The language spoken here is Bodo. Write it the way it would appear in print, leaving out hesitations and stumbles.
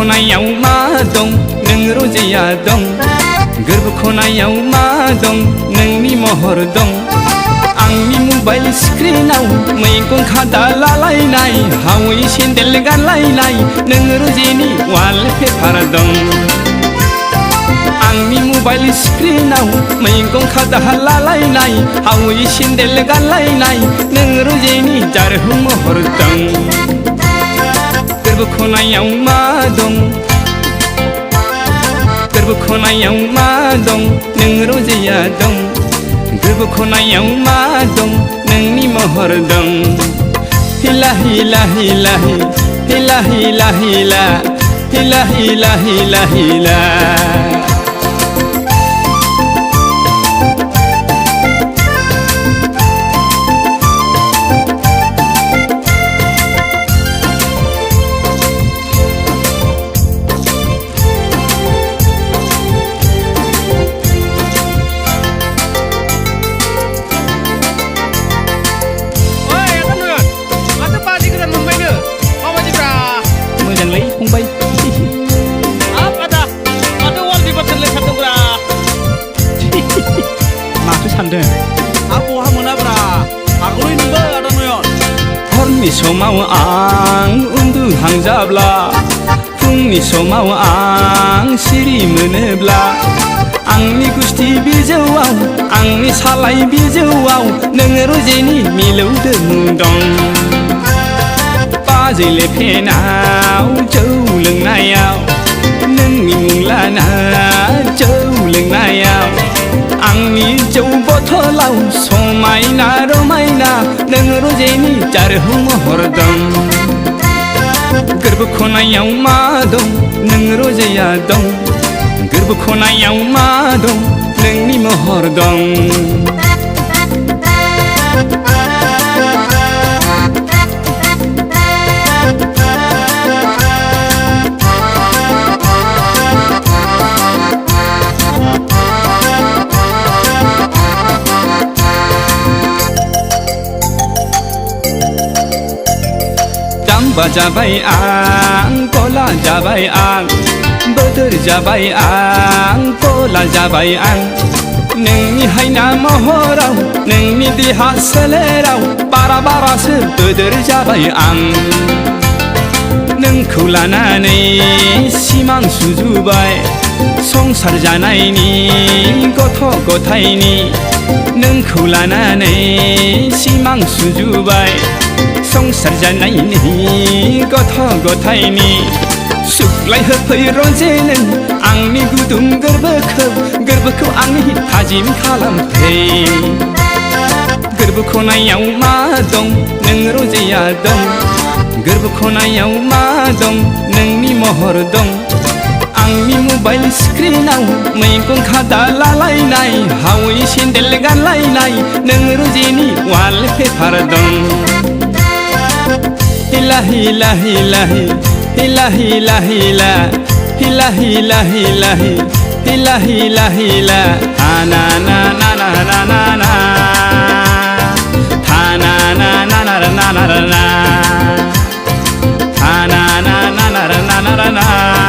खनायाव मा दं नों रजेया दं गोरबो खनायाव मा दं नोंनि महर दं आंनि मबाइल स्क्रिनाव मैगं खादा लालायनाय हावै सेन्देल गानलायनाय नों रजेनि वालपेपार दं आंनि मबाइल स्क्रिनाव मैगं खादा लालायनाय हावै सेन्देल गानलायनाय नों रजेनि जारहु महर दं गोरबो खनायाव मा दं गोरबो खनायाव मा दं नों रजेया दं गोरबो खनायाव मा दं नोंनि महर दं हिला हिला हिला हिला हिला हिला हिला हिला हिला हिला फंबाय हाब आदा माथो वालपेपार सानलायथारदोंब्रा माथो सानदों हाब बहा मोनाब्रा आगोलै नोंबो आदा नयन हरनि समाव आं उन्दुहांजाब्ला फुंनि समाव आं सिरि मोनोब्ला आंनि गुस्थि बिजौआव आंनि सालाय बिजौआव नोङो रजेनि मिलौदो दं बाजैले फेनाव जौ लोंनायाव नोंनि मुं लाना जौ लोंनायाव आंनि जौ बथलाव समायना रमायना नों रजेनि जारहु महर दं गोरबो खनायाव मा दं नों रजेया दं गोरबो खनायाव मा दं नोंनि महर दं जाम्बा जाबाय आं गला जाबाय आं बोदोर जाबाय आं गला जाबाय आं नोंनि हायना महराव नोंनि देहा सोलेराव बारा बारासो बोदोर जाबाय आं नोंखौ लानानै सिमां सुजुबाय संसार जानायनि गथ' गथायनि नोंखौ लानानै सिमां सुजुबाय संसार जानायनि गथ' गथायनि सुग्लाय होफै रजे नों आंनि गुदुं गोरबोखौ आंनि थाजिम खालामफै गोरबो खनायाव मा दं नों रजेया दं गोरबो खनायाव मा दं नोंनि महर दं आंनि मबाइल स्क्रिनाव मैगं खादा लालायनाय हावै सेन्देल गानलायनाय नों रजेनि वालपेपार दं हिला हिला हिला हिला हिला हिला हिला हिला हिला हिला हिला हिला ना ना ना ना ना ना ना था ना ना ना ना ना ना ना ना था ना ना ना ना ना ना ना